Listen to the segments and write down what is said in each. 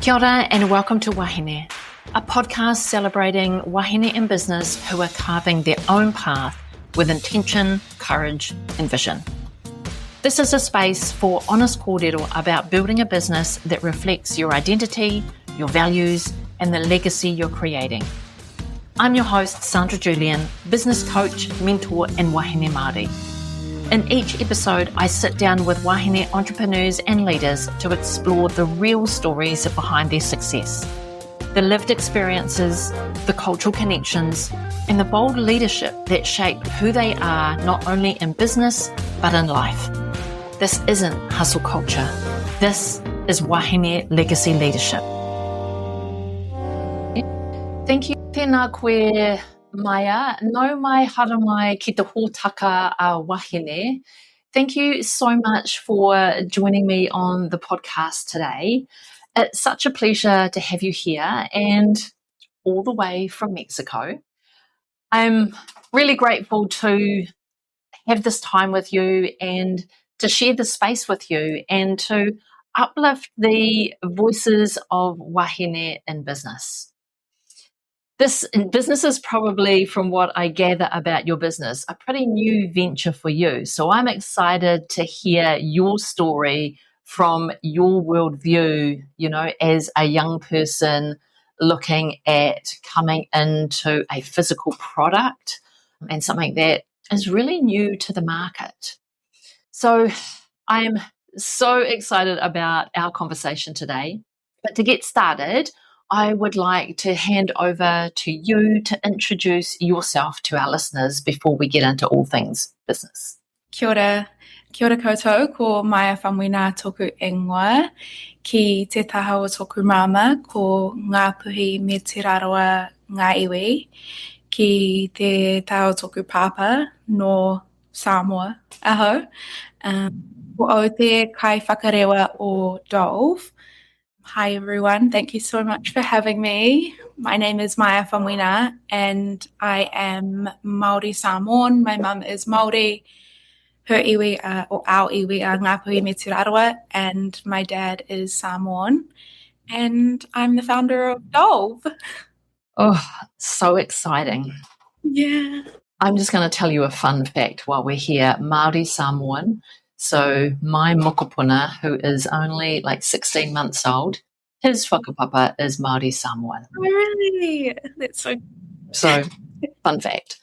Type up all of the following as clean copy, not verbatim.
Kia ora and welcome to Wahine, a podcast celebrating wahine in business who are carving their own path with intention, courage and vision. This is a space for honest kōrero about building a business that reflects your identity, your values and the legacy you're creating. I'm your host, Sandra Julian, business coach, mentor and wahine Māori. In each episode, I sit down with wahine entrepreneurs and leaders to explore the real stories behind their success, the lived experiences, the cultural connections, and the bold leadership that shape who they are not only in business, but in life. This isn't hustle culture. This is wahine legacy leadership. Thank you. Tēnā koe, Miah. No mai hara mai ki te hōtaka a wahine. Thank you so much for joining me on the podcast today. It's such a pleasure to have you here and all the way from Mexico. I'm really grateful to have this time with you and to share the space with you and to uplift the voices of wahine in business. This business is probably, from what I gather about your business, a pretty new venture for you. So I'm excited to hear your story from your worldview, as a young person looking at coming into a physical product and something that is really new to the market. So I'm so excited about our conversation today. But to get started, I would like to hand over to you to introduce yourself to our listeners before we get into all things business. Kia ora koutou, ko Miah Faumuina tōku ingoa, ki te taha o tōku mama, ko ngā puhi me te raroa ngā iwi, ki te taha o tōku papa no Samoa, aho. Ko o te kai whakarewa o Dulve. Hi everyone, thank you so much for having me. My name is Miah Faumuina and I am Māori Samoan. My mum is Māori. Her iwi or our iwi are ngā puhi me te raroa, and my dad is Samoan. And I'm the founder of Dulve. Oh, so exciting. Yeah. I'm just going to tell you a fun fact while we're here. Māori Samoan. So my mokopuna, who is only like 16 months old, his whakapapa is Māori Samoan. Oh, really? That's so fun fact.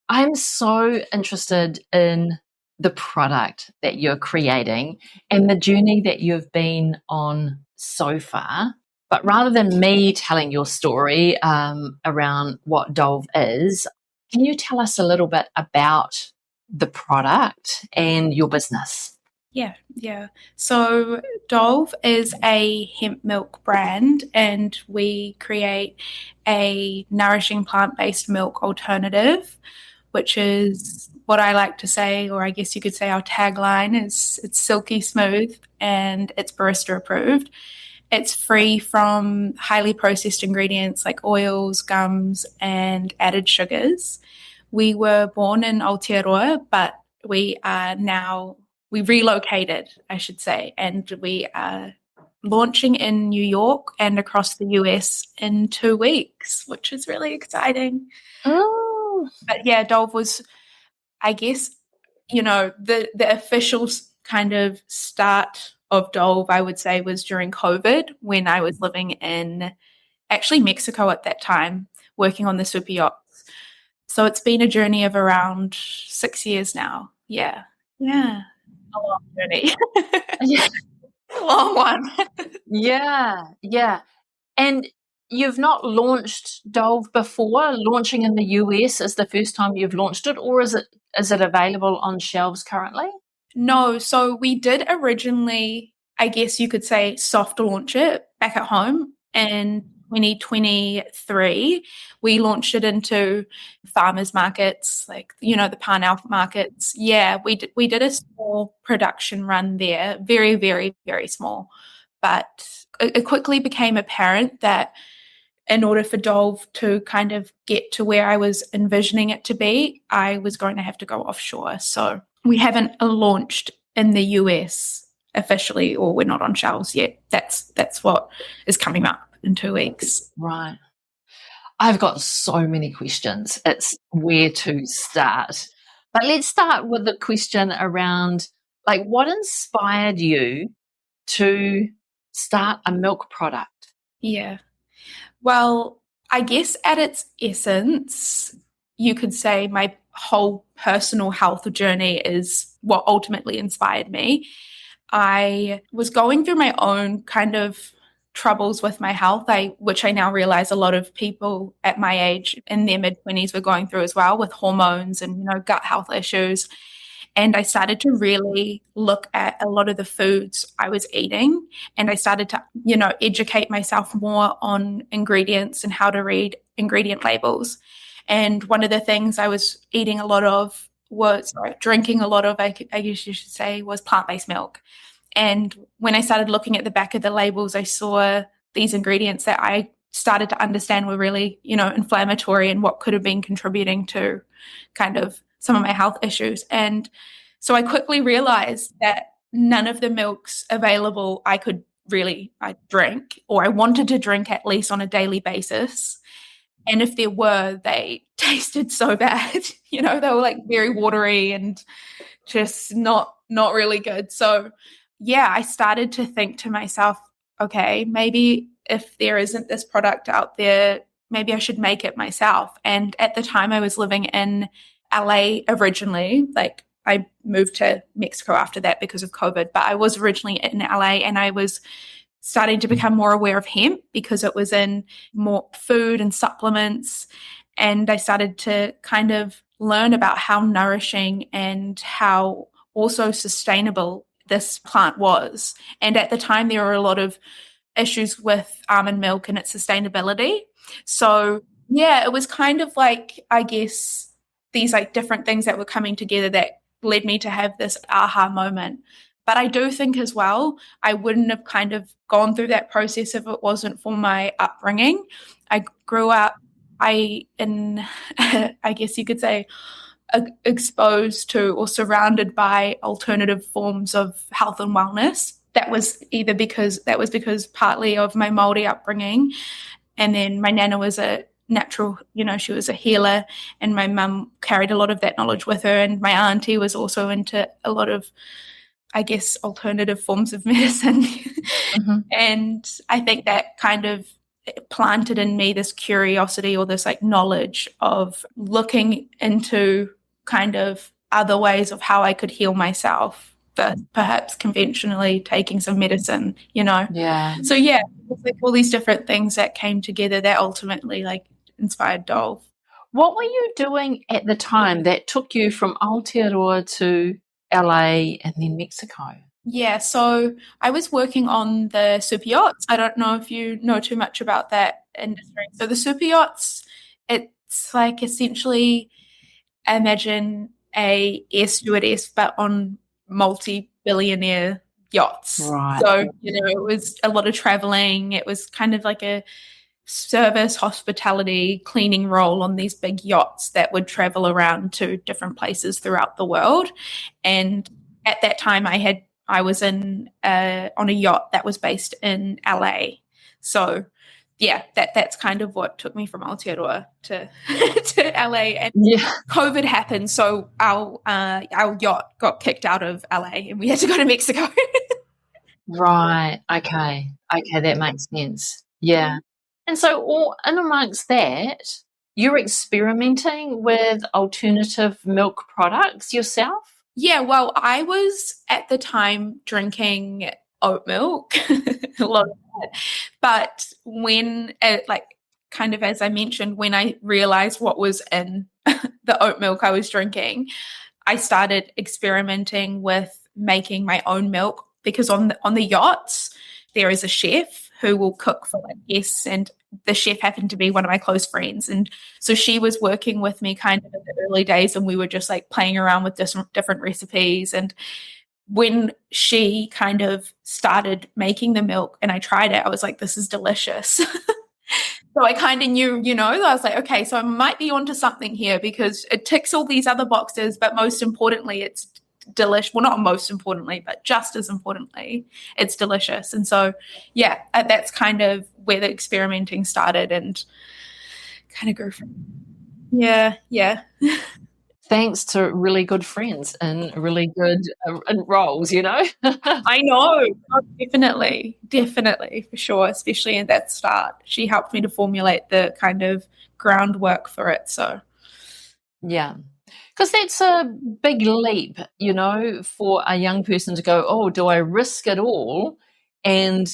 I'm so interested in the product that you're creating and the journey that you've been on so far. But rather than me telling your story around what Dulve is, can you tell us a little bit about the product and your business? Yeah. So Dulve is a hemp milk brand and we create a nourishing plant-based milk alternative, which is what I like to say, or I guess you could say our tagline is it's silky smooth and it's barista approved. It's free from highly processed ingredients like oils, gums, and added sugars. We were born in Aotearoa, but we relocated, I should say, and we are launching in New York and across the US in 2 weeks, which is really exciting. Oh. But yeah, Dulve was, I guess, the official kind of start of Dulve, I would say, was during COVID when I was living in actually Mexico at that time, working on the super yachts. So it's been a journey of around 6 years now. Yeah. A long journey. Yeah. A long one. Yeah. And you've not launched Dulve before? Launching in the US is the first time you've launched it, or is it available on shelves currently? No, so we did originally, I guess you could say, soft launch it back at home in 2023. We launched it into farmers markets, like, the Parnell markets. Yeah, we did a small production run there, very, very, very small. But it quickly became apparent that in order for Dulve to kind of get to where I was envisioning it to be, I was going to have to go offshore. So we haven't launched in the US officially, or we're not on shelves yet. That's what is coming up in 2 weeks. Right. I've got so many questions. It's where to start. But let's start with the question around, like, what inspired you to start a milk product? Yeah. Well, I guess at its essence, you could say my whole personal health journey is what ultimately inspired me. I was going through my own kind of troubles with my health, which I now realize a lot of people at my age in their mid-20s were going through as well, with hormones and, gut health issues. And I started to really look at a lot of the foods I was eating, and I started to, educate myself more on ingredients and how to read ingredient labels. And one of the things I was drinking a lot of, I guess you should say, was plant-based milk. And when I started looking at the back of the labels, I saw these ingredients that I started to understand were really, inflammatory and what could have been contributing to kind of some of my health issues. And so I quickly realized that none of the milks available I drink, or I wanted to drink at least on a daily basis. And if there were, they tasted so bad. They were like very watery and just not really good. So yeah, I started to think to myself, okay, maybe if there isn't this product out there, maybe I should make it myself. And at the time I was living in LA originally. Like, I moved to Mexico after that because of COVID, but I was originally in LA, and I was starting to become more aware of hemp because it was in more food and supplements. And I started to kind of learn about how nourishing and how also sustainable this plant was. And at the time, there were a lot of issues with almond milk and its sustainability. So yeah, it was kind of like, I guess, these like different things that were coming together that led me to have this aha moment. But I do think as well, I wouldn't have kind of gone through that process if it wasn't for my upbringing. I grew up, I guess you could say, exposed to or surrounded by alternative forms of health and wellness. That was because partly of my Māori upbringing, and then my nana was a natural, she was a healer, and my mum carried a lot of that knowledge with her, and my auntie was also into a lot of, I guess, alternative forms of medicine. Mm-hmm. And I think that kind of planted in me this curiosity, or this like knowledge of looking into kind of other ways of how I could heal myself, but perhaps conventionally taking some medicine, Yeah. So yeah, it's like all these different things that came together that ultimately like inspired Dulve. What were you doing at the time that took you from Aotearoa to LA and then Mexico? Yeah, so I was working on the super yachts. I don't know if you know too much about that industry. So the super yachts, it's like essentially, imagine a air stewardess but on multi-billionaire yachts. Right. So, it was a lot of traveling. It was kind of like a service, hospitality, cleaning role on these big yachts that would travel around to different places throughout the world. And at that time I was on a yacht that was based in LA. So yeah, that's kind of what took me from Aotearoa to LA. And COVID happened, so our yacht got kicked out of LA and we had to go to Mexico. Right. Okay, that makes sense. Yeah. And so all in amongst that, you're experimenting with alternative milk products yourself? Yeah, well, I was at the time drinking oat milk, a lot of that. But when, kind of as I mentioned, when I realized what was in the oat milk I was drinking, I started experimenting with making my own milk, because on the yachts, there is a chef who will cook for guests, and the chef happened to be one of my close friends. And so she was working with me kind of in the early days, and we were just like playing around with different recipes. And when she kind of started making the milk and I tried it, I was like, this is delicious. So I kind of knew, I was like, okay, so I might be onto something here, because it ticks all these other boxes, but most importantly, it's delicious. Well, not most importantly, but just as importantly, it's delicious. And so, yeah, that's kind of where the experimenting started and kind of grew from. Yeah. Thanks to really good friends and really good roles, you know? I know. Oh, definitely, for sure, especially in that start. She helped me to formulate the kind of groundwork for it. So, yeah. Because that's a big leap, you know, for a young person to go, oh, do I risk it all and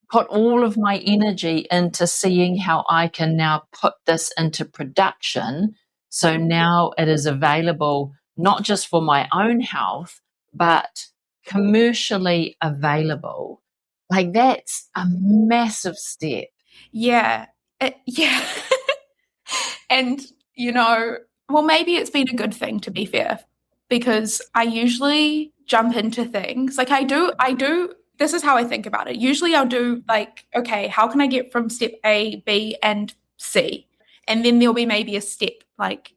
put all of my energy into seeing how I can now put this into production? So now it is available not just for my own health, but commercially available. Like, that's a massive step. yeah. Yeah. And, you know, well, maybe it's been a good thing, to be fair, because I usually jump into things. Like I do, this is how I think about it. Usually I'll do like, okay, how can I get from step A, B, and C? And then there'll be maybe a step like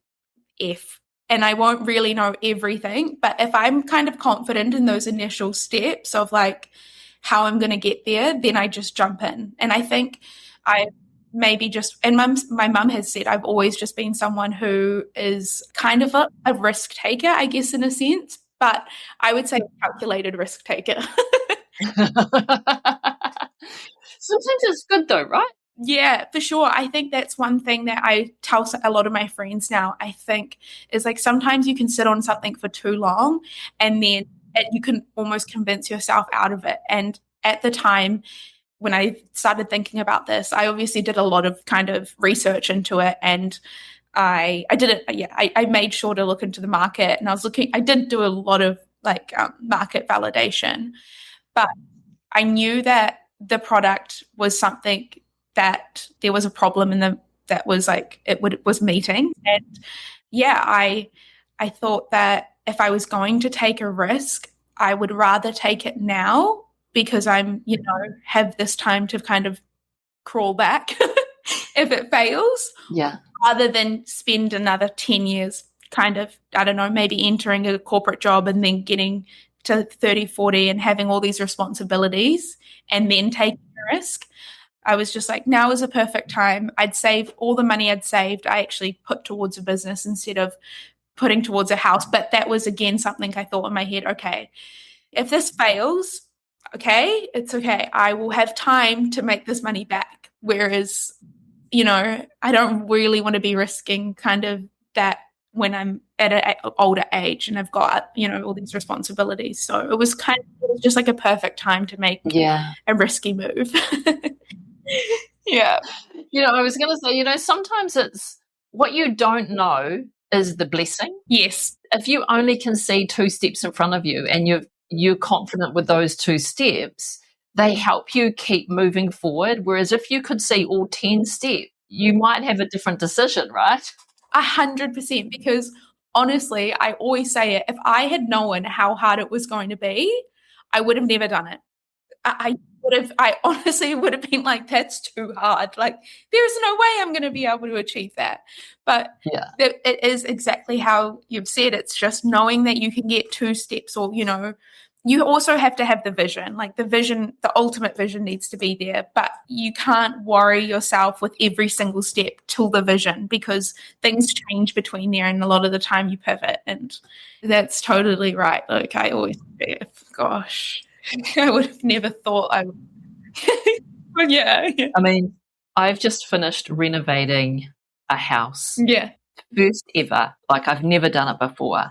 F. And I won't really know everything. But if I'm kind of confident in those initial steps of like how I'm going to get there, then I just jump in. And I think I maybe just, and my mum has said I've always just been someone who is kind of a risk taker, I guess, in a sense, but I would say a calculated risk taker. Sometimes it's good though, right? Yeah, for sure. I think that's one thing that I tell a lot of my friends now, I think, is like sometimes you can sit on something for too long and then you can almost convince yourself out of it. And at the time, when I started thinking about this, I obviously did a lot of kind of research into it, and I did it. Yeah, I made sure to look into the market, and I did do a lot of like market validation, but I knew that the product was something that there was a problem in that was like was meeting, and yeah, I thought that if I was going to take a risk, I would rather take it now, because I'm, have this time to kind of crawl back if it fails. Yeah. Rather than spend another 10 years kind of, I don't know, maybe entering a corporate job and then getting to 30, 40 and having all these responsibilities and then taking a risk. I was just like, now is a perfect time. I'd saved all the money I'd saved. I actually put towards a business instead of putting towards a house. But that was, again, something I thought in my head, okay, if this fails, okay, it's okay. I will have time to make this money back. Whereas, I don't really want to be risking kind of that when I'm at an older age and I've got, all these responsibilities. So it was just like a perfect time to make a risky move. Yeah. I was going to say, sometimes it's what you don't know is the blessing. Yes. If you only can see 2 steps in front of you and you're confident with those 2 steps, they help you keep moving forward. Whereas if you could see all 10 steps, you might have a different decision, right? 100%. Because honestly, I always say it, if I had known how hard it was going to be, I would have never done it. I honestly would have been like, that's too hard. Like, there's no way I'm going to be able to achieve that. But it is exactly how you've said. It's just knowing that you can get 2 steps, or, you also have to have the vision. Like the ultimate vision needs to be there, but you can't worry yourself with every single step till the vision, because things change between there, and a lot of the time you pivot. And that's totally right. Like I always say, gosh, I would have never thought I would. But yeah. I mean, I've just finished renovating a house. Yeah. First ever. Like, I've never done it before.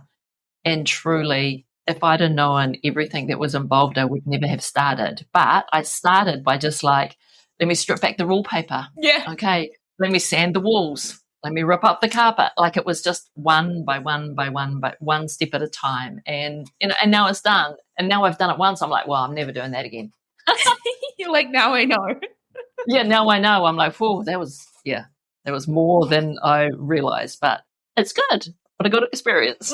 And truly, if I'd have known everything that was involved, I would never have started. But I started by just like, let me strip back the wallpaper. Yeah. Okay, let me sand the walls. Let me rip up the carpet. Like, it was just one by one step at a time. And and now it's done. And now I've done it once. I'm like, well, I'm never doing that again. You're like, now I know. Yeah, now I know. I'm like, whoa, that was more than I realized. But it's good. What a good experience.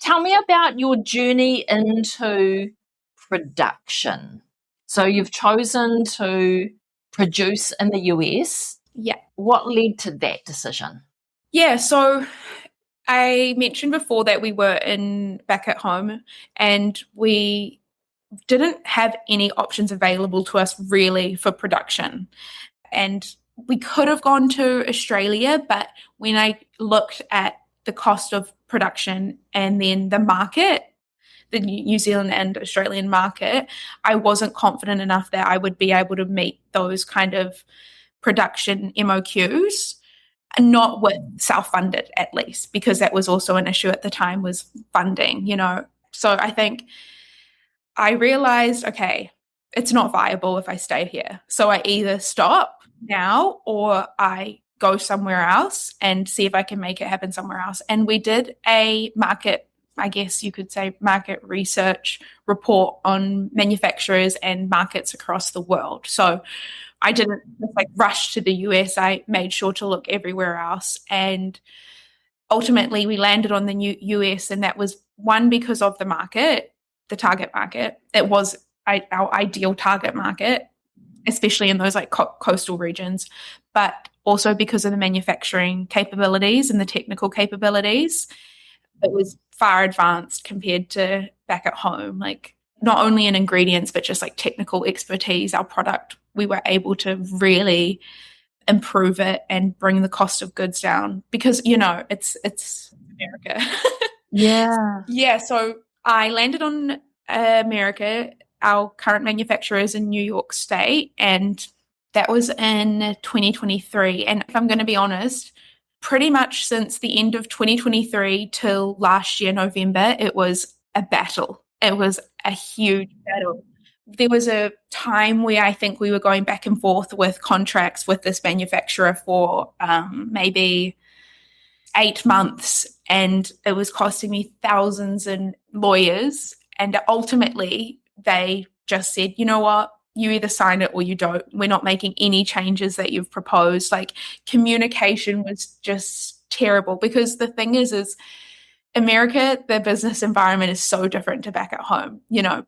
Tell me about your journey into production. So you've chosen to produce in the US. Yeah. What led to that decision? Yeah, so I mentioned before that we were back at home and we didn't have any options available to us really for production. And we could have gone to Australia, but when I looked at the cost of production and then the market, the New Zealand and Australian market, I wasn't confident enough that I would be able to meet those kind of production MOQs, not with self-funded at least, because that was also an issue at the time, was funding, So I think I realized, okay, it's not viable if I stay here. So I either stop now or I go somewhere else and see if I can make it happen somewhere else. And we did a market, I guess you could say, market research report on manufacturers and markets across the world. So I didn't just rush to the US. I made sure to look everywhere else. And ultimately we landed on the US, and that was one, because of the market, the target market. It was our ideal target market, especially in those coastal regions, but also because of the manufacturing capabilities and the technical capabilities. It was far advanced compared to back at home, not only in ingredients, but just technical expertise. Our product, we were able to really improve it and bring the cost of goods down because, it's America. Yeah. Yeah. So I landed on America. Our current manufacturer is in New York State, and that was in 2023. And if I'm going to be honest, pretty much since the end of 2023 till last year, November, it was a battle. It was a huge battle. There was a time where I think we were going back and forth with contracts with this manufacturer for maybe 8 months, and it was costing me thousands in lawyers. And ultimately, they just said, you know what? You either sign it or you don't. We're not making any changes that you've proposed. Communication was just terrible, because the thing is America, the business environment is so different to back at home.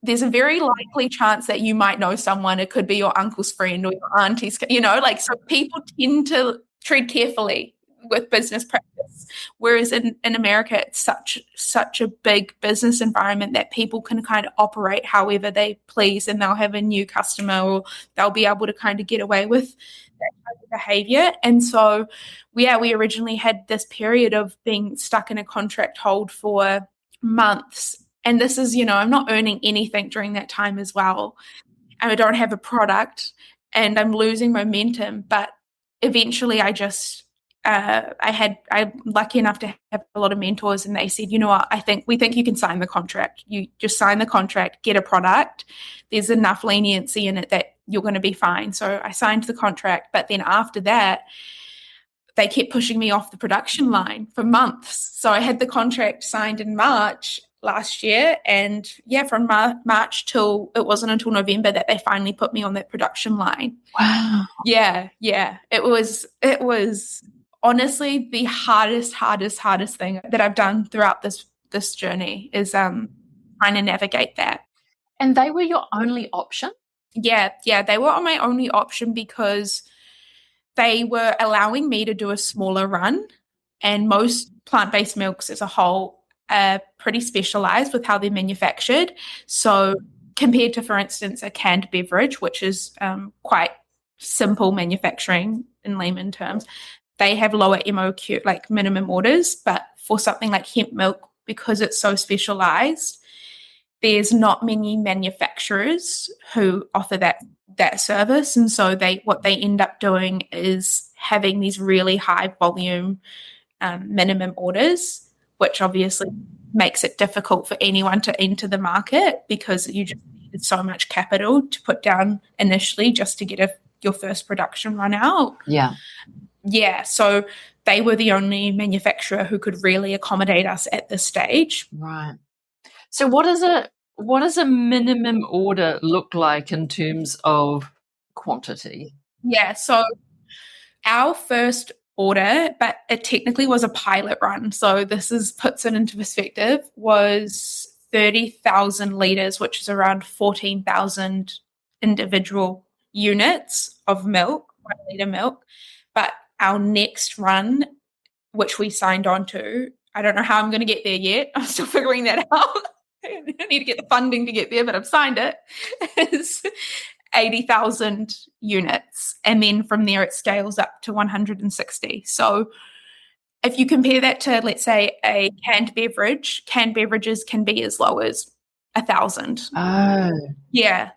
There's a very likely chance that you might know someone. It could be your uncle's friend or your auntie's, so people tend to tread carefully with business practice. Whereas in America, it's such a big business environment that people can kind of operate however they please, and they'll have a new customer or they'll be able to kind of get away with that type of behavior. And so, we originally had this period of being stuck in a contract hold for months. And this is, I'm not earning anything during that time as well. And I don't have a product and I'm losing momentum. But eventually I'm lucky enough to have a lot of mentors, and they said, you know what, we think you can sign the contract. You just sign the contract, get a product. There's enough leniency in it that you're going to be fine. So I signed the contract, but then after that, they kept pushing me off the production line for months. So I had the contract signed in March last year, and from March till, it wasn't until November that they finally put me on that production line. Wow. Yeah. It was honestly the hardest thing that I've done throughout this journey is trying to navigate that. And they were your only option? Yeah, they were my only option because they were allowing me to do a smaller run, and most plant-based milks as a whole are pretty specialized with how they're manufactured. So compared to, for instance, a canned beverage, which is quite simple manufacturing in layman terms, they have lower MOQ, minimum orders. But for something like hemp milk, because it's so specialized, there's not many manufacturers who offer that service. And so what they end up doing is having these really high volume minimum orders, which obviously makes it difficult for anyone to enter the market, because you just needed so much capital to put down initially just to get your first production run out. Yeah, so they were the only manufacturer who could really accommodate us at this stage. Right. So what does a minimum order look like in terms of quantity? Yeah, so our first order, but it technically was a pilot run, so puts it into perspective, was 30,000 litres, which is around 14,000 individual units of milk, 1 litre milk. But our next run, which we signed on to, I don't know how I'm going to get there yet. I'm still figuring that out. I need to get the funding to get there, but I've signed it. Is 80,000 units. And then from there, it scales up to 160. So if you compare that to, let's say, a canned beverage, canned beverages can be as low as 1,000. Oh. Yeah.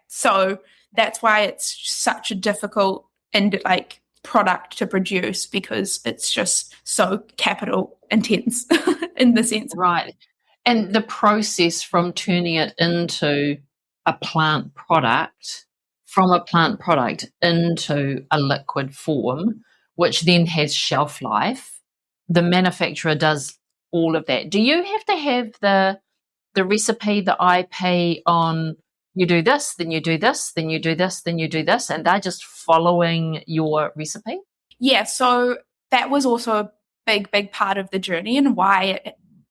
So that's why it's such a difficult and like product to produce, because it's just so capital intense in the sense. Right. And the process from turning it into a plant product, from a plant product into a liquid form, which then has shelf life, the manufacturer does all of that. Do you have to have the recipe, the IP on, you do this, then you do this, then you do this, then you do this, and they're just following your recipe? Yeah, so that was also a big part of the journey, and why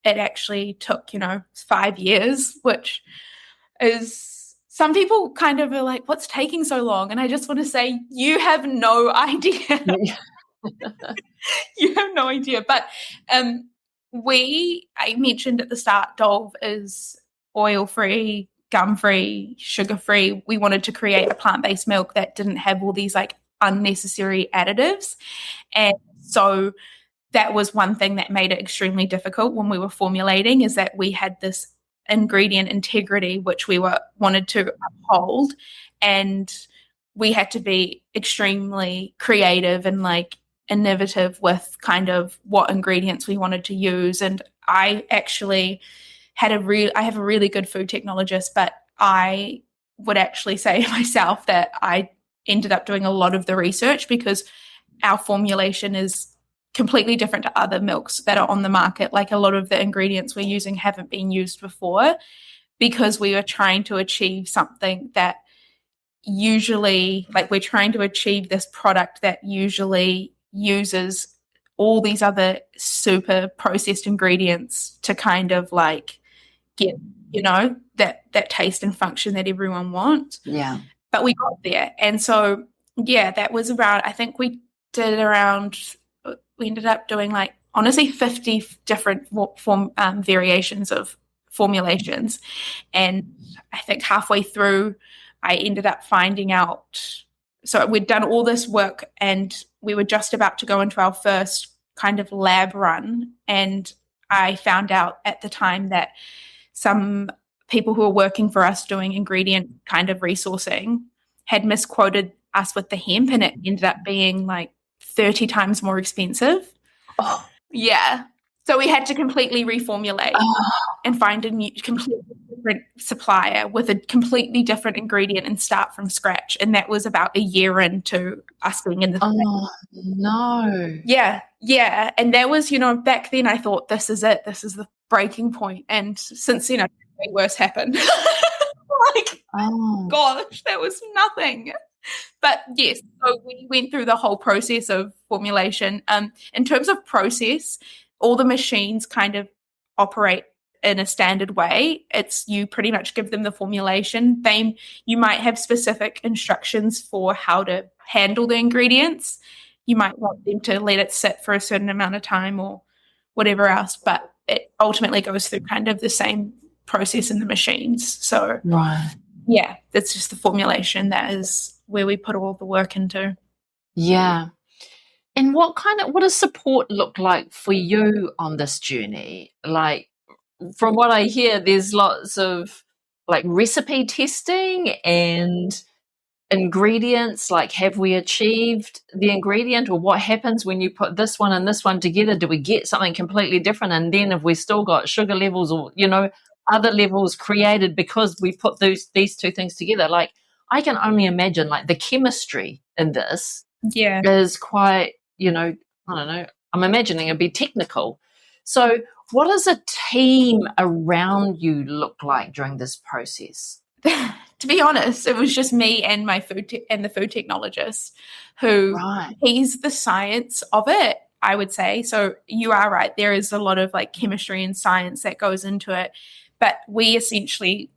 it actually took, 5 years, which is, some people kind of are like, what's taking so long? And I just want to say, you have no idea. You have no idea. But I mentioned at the start, Dulve is oil-free, gum-free, sugar-free. We wanted to create a plant-based milk that didn't have all these like unnecessary additives. And so that was one thing that made it extremely difficult when we were formulating, is that we had this ingredient integrity which we wanted to uphold, and we had to be extremely creative and like innovative with kind of what ingredients we wanted to use. And I actually I have a really good food technologist, but I would actually say myself that I ended up doing a lot of the research, because our formulation is completely different to other milks that are on the market. Like, a lot of the ingredients we're using haven't been used before, because we were trying to achieve something that usually, like, we're trying to achieve this product that usually uses all these other super processed ingredients to kind of like get, that taste and function that everyone wants. Yeah. But we got there. And so, yeah, that was around, I think we ended up doing like, honestly, 50 different variations of formulations. And I think halfway through, I ended up finding out, so we'd done all this work and we were just about to go into our first kind of lab run. And I found out at the time that some people who were working for us doing ingredient kind of resourcing had misquoted us with the hemp, and it ended up being like 30 times more expensive. Oh. Yeah. So we had to completely reformulate and find a new, completely different supplier with a completely different ingredient and start from scratch. And that was about a year into us being in the no. Yeah. And that was, back then I thought, this is it. This is the breaking point. And since, way worse happened. Gosh, that was nothing. But yes, so we went through the whole process of formulation. In terms of process, all the machines kind of operate in a standard way. It's, you pretty much give them the formulation. You might have specific instructions for how to handle the ingredients. You might want them to let it sit for a certain amount of time or whatever else, but it ultimately goes through kind of the same process in the machines. So right. Yeah, it's just the formulation that is where we put all the work into. Yeah. And what does support look like for you on this journey? Like, from what I hear, there's lots of like recipe testing and ingredients. Like, have we achieved the ingredient, or what happens when you put this one and this one together? Do we get something completely different? And then if we still got sugar levels or, other levels created because we put these two things together, like, I can only imagine like the chemistry in this is quite, I don't know, I'm imagining it'd be technical. So what does a team around you look like during this process? To be honest, it was just me and my food technologist, who he's the science of it, I would say. So you are right. There is a lot of like chemistry and science that goes into it. But we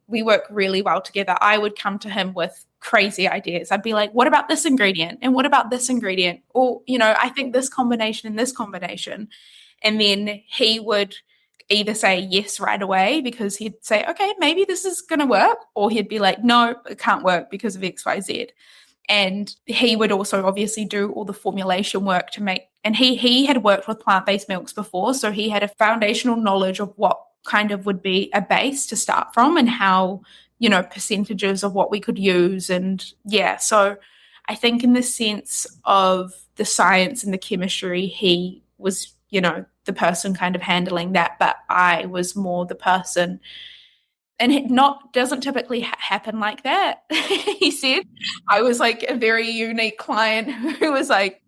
work really well together. I would come to him with crazy ideas. I'd be like, what about this ingredient? And what about this ingredient? Or, I think this combination and this combination. And then he would either say yes right away because he'd say, okay, maybe this is going to work, or he'd be like, no, it can't work because of XYZ. And he would also obviously do all the formulation work to make, and he had worked with plant-based milks before, so he had a foundational knowledge of what kind of would be a base to start from and how, percentages of what we could use. And yeah, so I think in the sense of the science and the chemistry, he was, the person kind of handling that, but I was more the person. And it doesn't typically happen like that. He said I was like a very unique client who was like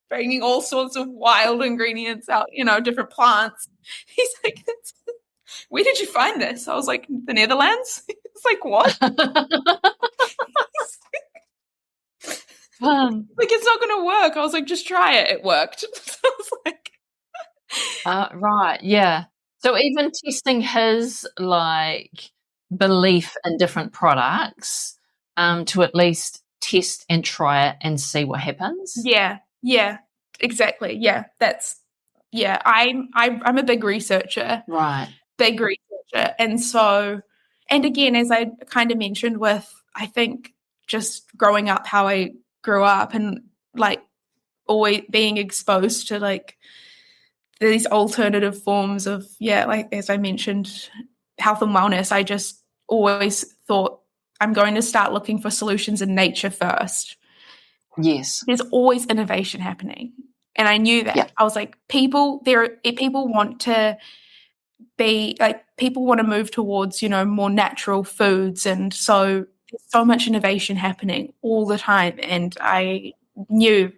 bringing all sorts of wild ingredients out, different plants. He's like, where did you find this? I was like, the Netherlands. It's like, what? Like, it's not going to work. I was like, just try it. It worked. So I was like, right, yeah. So even testing his belief in different products, to at least test and try it and see what happens. Yeah, exactly. Yeah, I'm a big researcher. Right. Big researcher. And so, and again, as I kind of mentioned with, I think just growing up how I grew up and always being exposed to these alternative forms of, as I mentioned, health and wellness, I just always thought I'm going to start looking for solutions in nature first. Yes. There's always innovation happening. And I knew that. Yeah. I was like, people want to be people want to move towards, more natural foods. And so there's so much innovation happening all the time. And I knew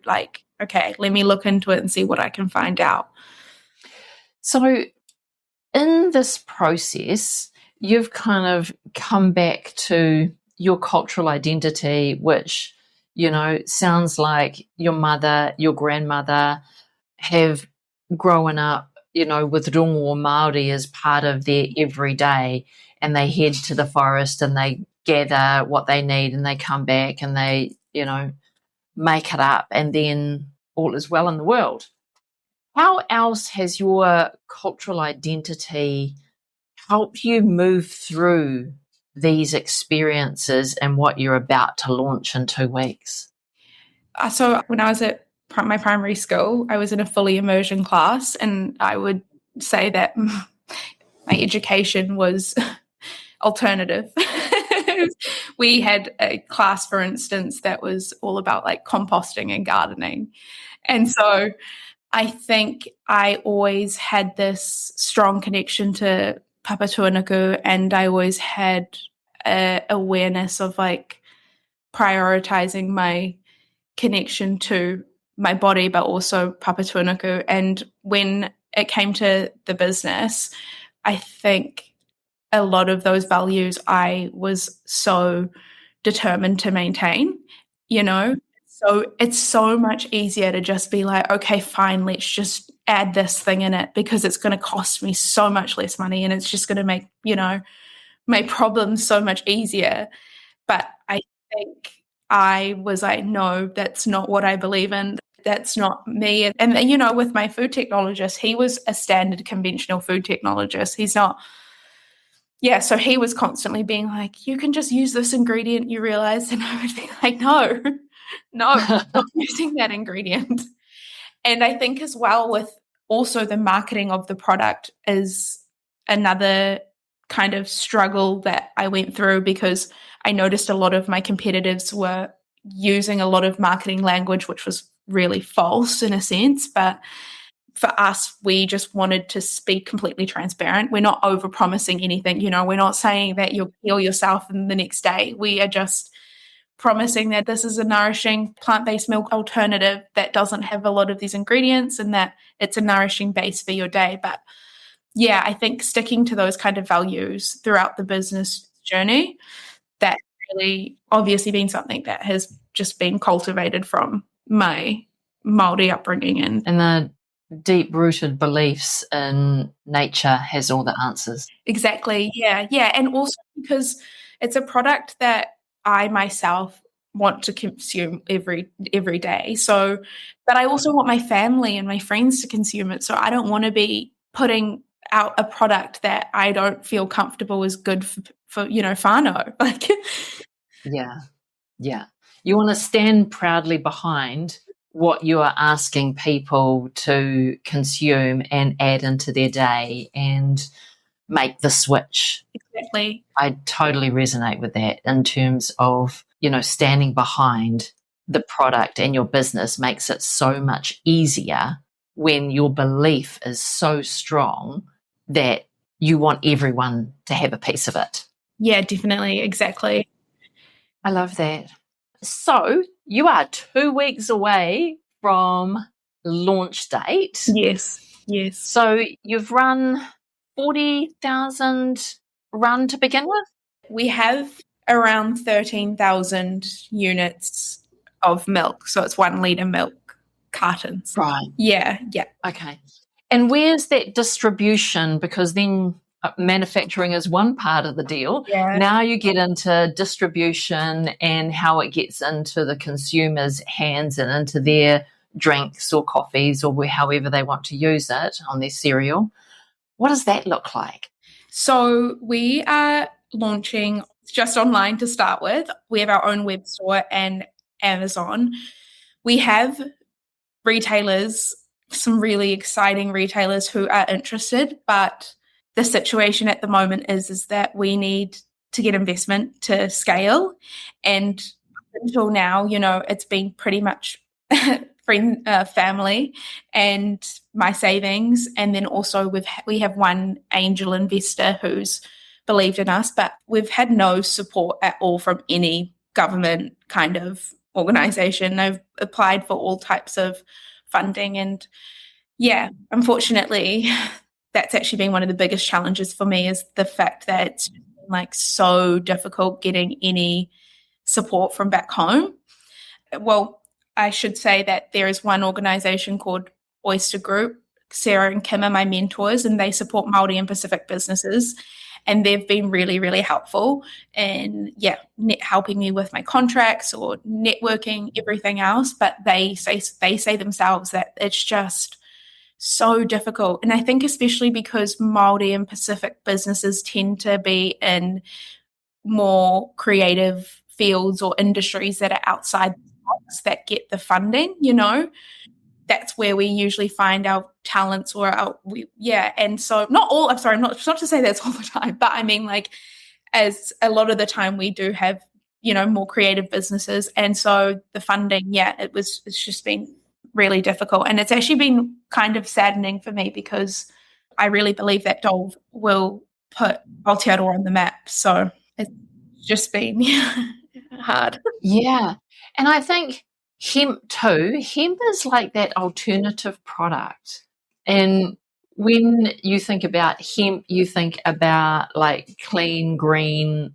okay, let me look into it and see what I can find out. So in this process, you've kind of come back to your cultural identity, which, sounds like your mother, your grandmother have grown up, with rongo Māori as part of their everyday, and they head to the forest and they gather what they need and they come back and they, make it up, and then all is well in the world. How else has your cultural identity helped you move through these experiences and what you're about to launch in 2 weeks? So when I was at my primary school, I was in a fully immersion class, and I would say that my education was alternative. We had a class, for instance, that was all about composting and gardening. And so I think I always had this strong connection to Papatūānuku, and I always had awareness of prioritizing my connection to my body, but also Papatūānuku. And when it came to the business, I think a lot of those values I was so determined to maintain, So it's so much easier to just be like, okay, fine, let's just add this thing in it because it's going to cost me so much less money and it's just going to make, my problems so much easier. But I think I was like, no, that's not what I believe in. That's not me. And with my food technologist, he was a standard conventional food technologist. He's not. Yeah, so he was constantly being like, you can just use this ingredient, you realize. And I would be like, no, I'm not using that ingredient. And I think as well with also the marketing of the product is another kind of struggle that I went through, because I noticed a lot of my competitors were using a lot of marketing language, which was really false in a sense. But for us, we just wanted to be completely transparent. We're not over-promising anything. We're not saying that you'll heal yourself in the next day. We are just promising that this is a nourishing plant-based milk alternative that doesn't have a lot of these ingredients and that it's a nourishing base for your day. But yeah, I think sticking to those kind of values throughout the business journey, that really obviously been something that has just been cultivated from my Māori upbringing. And the deep-rooted beliefs in nature has all the answers. Exactly, yeah. And also because it's a product that I myself want to consume every day. So, but I also want my family and my friends to consume it. So I don't want to be putting out a product that I don't feel comfortable is good for whānau. Like, yeah. You want to stand proudly behind what you are asking people to consume and add into their day and make the switch. Exactly. I totally resonate with that in terms of, standing behind the product, and your business makes it so much easier when your belief is so strong that you want everyone to have a piece of it. Yeah, definitely. Exactly. I love that. So you are 2 weeks away from launch date. Yes. So you've run 40,000 run to begin with? We have around 13,000 units of milk. So it's 1 litre milk cartons. Right. Yeah. Okay. And where's that distribution? Because then manufacturing is one part of the deal. Yeah. Now you get into distribution and how it gets into the consumer's hands and into their drinks or coffees or however they want to use it on their cereal. What does that look like? So we are launching just online to start with. We have our own web store and Amazon. We have retailers, some really exciting retailers who are interested, but the situation at the moment is that we need to get investment to scale. And until now, it's been pretty much family and my savings, and then also we have one angel investor who's believed in us, but we've had no support at all from any government kind of organization. I've applied for all types of funding, and unfortunately that's actually been one of the biggest challenges for me, is the fact that it's like so difficult getting any support from back home. Well, I should say that there is one organisation called Oyster Group. Sarah and Kim are my mentors, and they support Māori and Pacific businesses. And they've been really, really helpful in, helping me with my contracts or networking, everything else. But they say themselves that it's just so difficult. And I think especially because Māori and Pacific businesses tend to be in more creative fields or industries that are outside the box that get the funding, that's where we usually find our talents and so I'm not to say that's all the time, but I mean, like, as a lot of the time we do have, more creative businesses, and so the funding, it's just been really difficult, and it's actually been kind of saddening for me because I really believe that Dulve will put Aotearoa on the map, so it's just been hard. Yeah, and I think hemp too. Hemp is like that alternative product. And when you think about hemp, you think about like clean, green,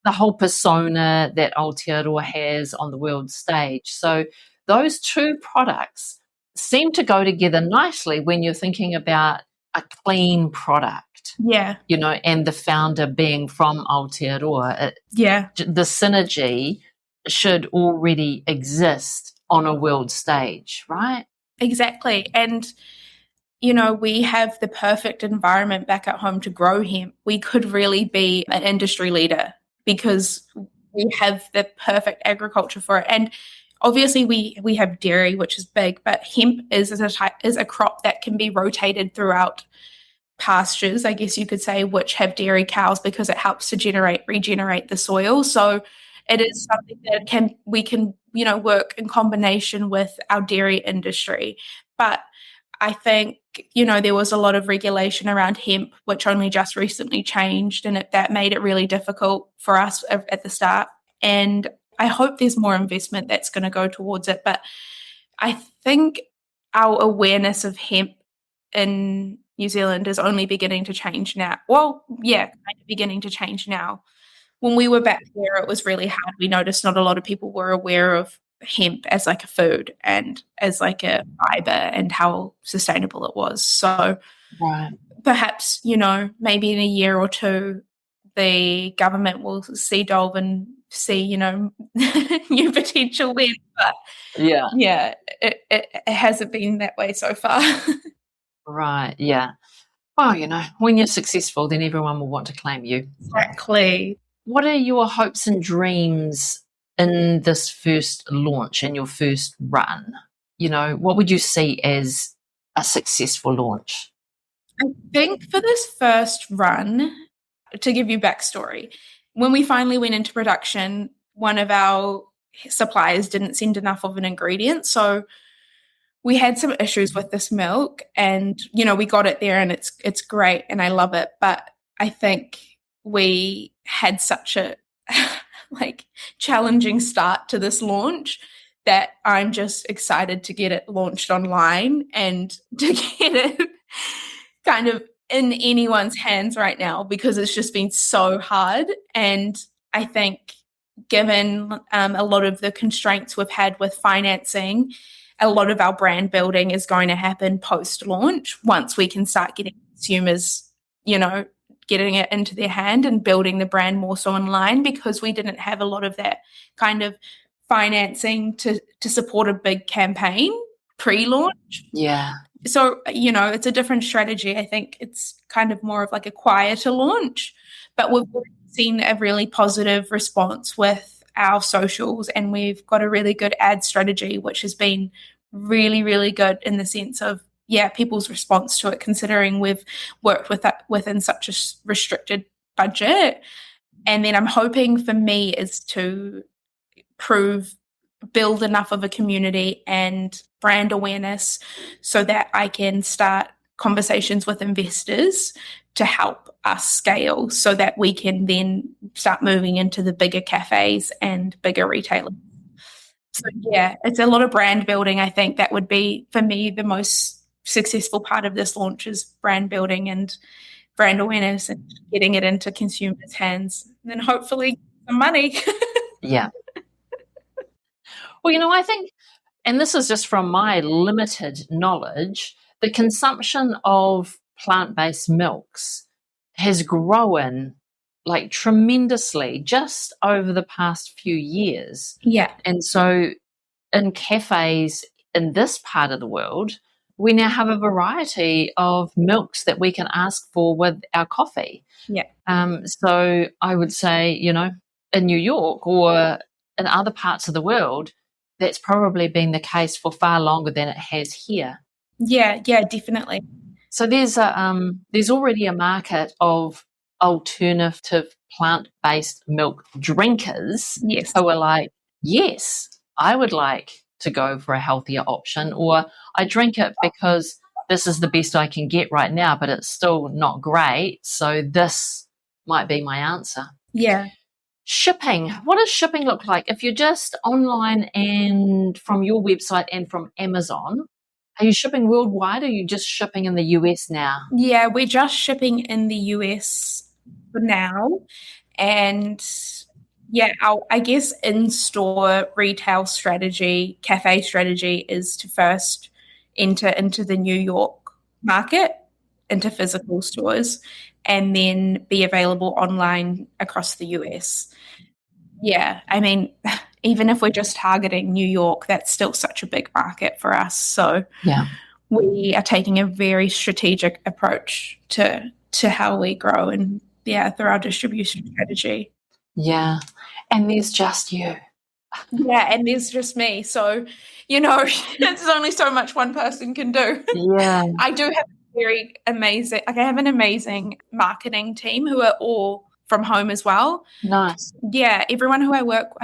the whole persona that Aotearoa has on the world stage. So those two products seem to go together nicely when you're thinking about a clean product. Yeah. And the founder being from Aotearoa. The synergy should already exist on a world stage, right? Exactly. And, we have the perfect environment back at home to grow hemp. We could really be an industry leader because we have the perfect agriculture for it. And obviously we have dairy, which is big, but hemp is a crop that can be rotated throughout pastures, I guess you could say, which have dairy cows, because it helps to regenerate the soil. So it is something that we can work in combination with our dairy industry. But I think, there was a lot of regulation around hemp, which only just recently changed, and that made it really difficult for us at the start. And I hope there's more investment that's going to go towards it. But I think our awareness of hemp in New Zealand is only beginning to change now. Well, kind of beginning to change now. When we were back there, it was really hard. We noticed not a lot of people were aware of hemp as like a food and as like a fiber and how sustainable it was. So perhaps, maybe in a year or two, the government will see Dulve and see, new potential there. But yeah, it hasn't been that way so far. Right, yeah. Well, when you're successful, then everyone will want to claim you. Exactly. What are your hopes and dreams in this first launch, in your first run? What would you see as a successful launch? I think for this first run, to give you backstory, when we finally went into production, one of our suppliers didn't send enough of an ingredient. So we had some issues with this milk, and, we got it there and it's great and I love it. But I think we had such a challenging start to this launch that I'm just excited to get it launched online and to get it kind of in anyone's hands right now, because it's just been so hard. And I think given a lot of the constraints we've had with financing, a lot of our brand building is going to happen post-launch once we can start getting consumers, getting it into their hand and building the brand more so online, because we didn't have a lot of that kind of financing to support a big campaign pre-launch. Yeah. So, it's a different strategy. I think it's kind of more of like a quieter launch, but we've seen a really positive response with our socials, and we've got a really good ad strategy, which has been really, really good in the sense of, people's response to it, considering we've worked with that within such a restricted budget. And then I'm hoping for me is to build enough of a community and brand awareness so that I can start conversations with investors to help us scale, so that we can then start moving into the bigger cafes and bigger retailers. So it's a lot of brand building. I think that would be, for me, the most successful part of this launch is brand building and brand awareness and getting it into consumers' hands, and then hopefully some money. Yeah. Well, I think, and this is just from my limited knowledge, the consumption of plant-based milks has grown tremendously just over the past few years. Yeah. And so in cafes in this part of the world, we now have a variety of milks that we can ask for with our coffee. Yeah. So I would say, in New York or in other parts of the world, that's probably been the case for far longer than it has here. Yeah, definitely. So there's already a market of alternative plant-based milk drinkers who are like, yes, I would like to go for a healthier option, or I drink it because this is the best I can get right now, but it's still not great, so this might be my answer. Yeah. Shipping. What does shipping look like? If you're just online and from your website and from Amazon, are you shipping worldwide, or are you just shipping in the US now? Yeah, we're just shipping in the US for now. And I guess in-store retail strategy, cafe strategy is to first enter into the New York market, into physical stores, and then be available online across the US. Yeah, I mean, even if we're just targeting New York, that's still such a big market for us. So we are taking a very strategic approach to how we grow and through our distribution strategy. Yeah, and there's just you. Yeah, and there's just me. So, there's only so much one person can do. Yeah. I do have I have an amazing marketing team who are all from home as well. Nice. Yeah, everyone who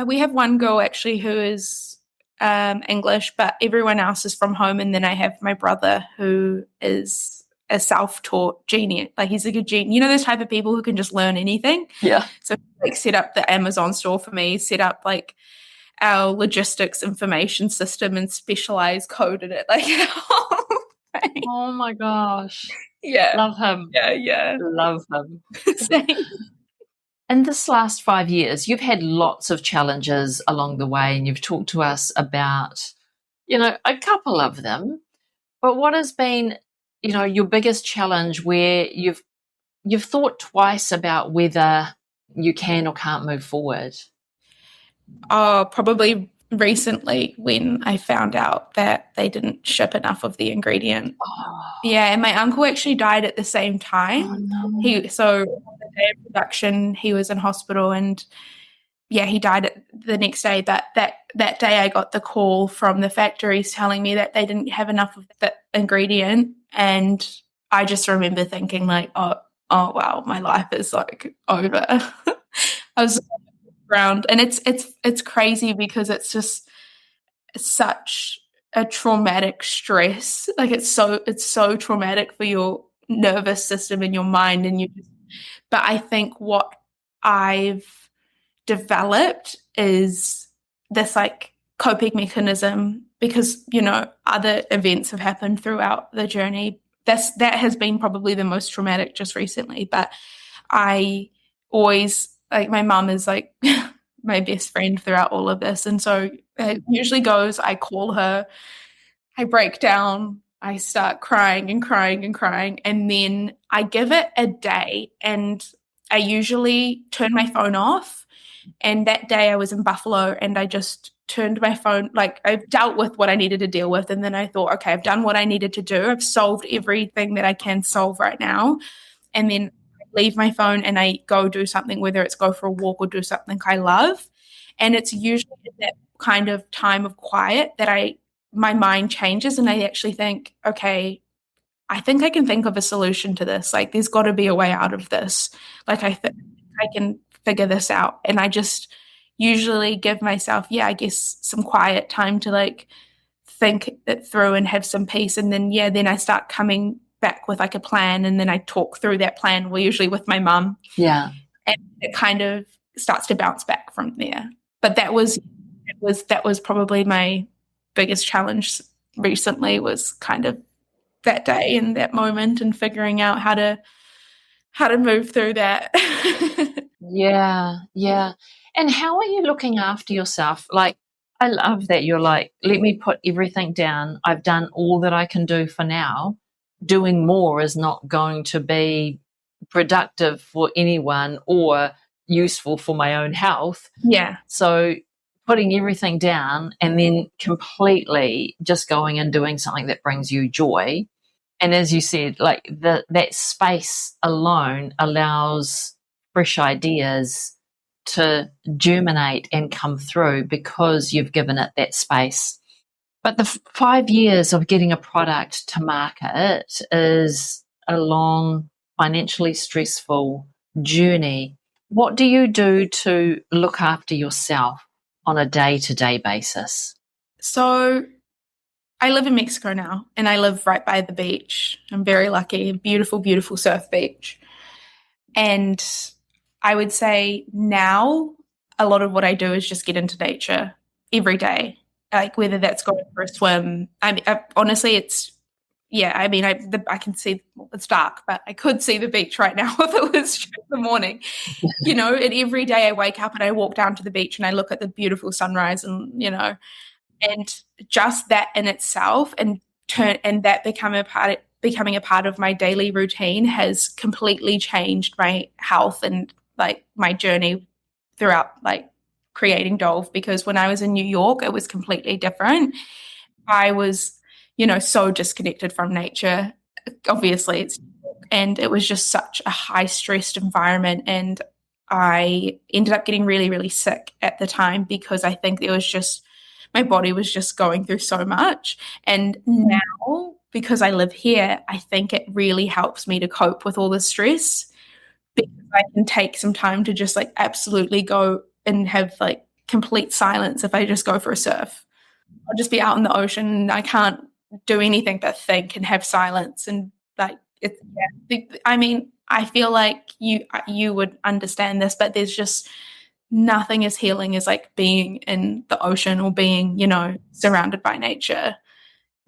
we have one girl actually who is English, but everyone else is from home. And then I have my brother who is a self-taught genius. He's like a genius. Those type of people who can just learn anything. Yeah. So set up the Amazon store for me, set up our logistics information system and specialized coded it. Oh my gosh. Yeah. Love him. Yeah. Love him. Same. In this last 5 years, you've had lots of challenges along the way, and you've talked to us about, a couple of them. But what has been, your biggest challenge where you've thought twice about whether you can or can't move forward? Probably recently when I found out that they didn't ship enough of the ingredient. Oh, Yeah, and my uncle actually died at the same time. no. So on the day of production, he was in hospital, and yeah, he died the next day. But that day, I got the call from the factories telling me that they didn't have enough of that ingredient, and I just remember thinking like, oh wow, my life is like over. I was ground, and it's crazy because it's just such a traumatic stress. Like it's so traumatic for your nervous system and your mind, and but I think what I've developed is this like coping mechanism because other events have happened throughout the journey. That has been probably the most traumatic just recently, but I always like my mum is like my best friend throughout all of this, and so it usually goes, I call her, I break down, I start crying and crying and crying, and then I give it a day, and I usually turn my phone off. And that day I was in Buffalo, and I just turned my phone, like I've dealt with what I needed to deal with, and then I thought, okay, I've done what I needed to do. I've solved everything that I can solve right now. And then I leave my phone and I go do something, whether it's go for a walk or do something I love. And it's usually at that kind of time of quiet that my mind changes, and I actually think, okay, I think I can think of a solution to this. Like there's got to be a way out of this. Like I think I can figure this out. And I just usually give myself, I guess some quiet time to like think it through and have some peace. And then, then I start coming back with like a plan, and then I talk through that plan, well, usually with my mum. Yeah. And it kind of starts to bounce back from there. But that was probably my biggest challenge recently, was kind of that day and that moment and figuring out how to move through that. Yeah. And how are you looking after yourself? Like, I love that you're like, let me put everything down. I've done all that I can do for now. Doing more is not going to be productive for anyone or useful for my own health. Yeah. So putting everything down and then completely just going and doing something that brings you joy. And as you said, like that space alone allows fresh ideas to germinate and come through because you've given it that space. But the 5 years of getting a product to market is a long, financially stressful journey. What do you do to look after yourself on a day-to-day basis? So I live in Mexico now, and I live right by the beach. I'm very lucky, beautiful, beautiful surf beach. And I would say now a lot of what I do is just get into nature every day, like whether that's going for a swim. Honestly, I can see, it's dark, but I could see the beach right now if it was in the morning, and every day I wake up and I walk down to the beach and I look at the beautiful sunrise, and, and just that in itself and that becoming a part of my daily routine has completely changed my health and like my journey throughout like creating Dulve, because when I was in New York, it was completely different. I was, so disconnected from nature. Obviously, and it was just such a high stressed environment. And I ended up getting really, really sick at the time because I think my body was just going through so much. And now, because I live here, I think it really helps me to cope with all the stress, because I can take some time to just like absolutely go and have like complete silence. If I just go for a surf, I'll just be out in the ocean and I can't do anything but think and have silence. And like, I feel like you would understand this, but there's just nothing as healing as like being in the ocean or being, surrounded by nature.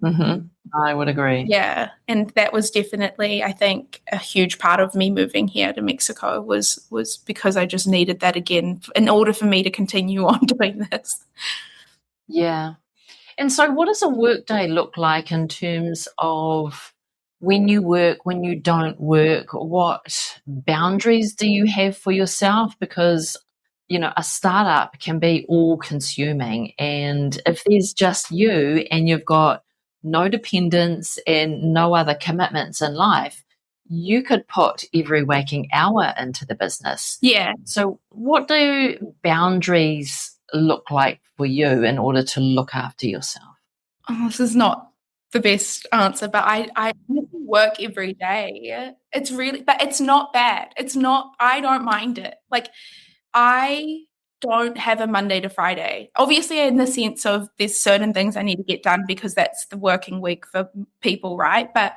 Mm-hmm. I would agree. Yeah. And that was definitely, I think, a huge part of me moving here to Mexico was because I just needed that again in order for me to continue on doing this. Yeah. And so what does a workday look like in terms of when you work, when you don't work? What boundaries do you have for yourself? Because a startup can be all consuming. And if there's just you and you've got no dependents and no other commitments in life, you could put every waking hour into the business. Yeah. So what do boundaries look like for you in order to look after yourself? Oh, this is not the best answer, but I work every day. It's really, but it's not bad. It's not, I don't mind it. Like, I don't have a Monday to Friday. Obviously, in the sense of there's certain things I need to get done because that's the working week for people, right? But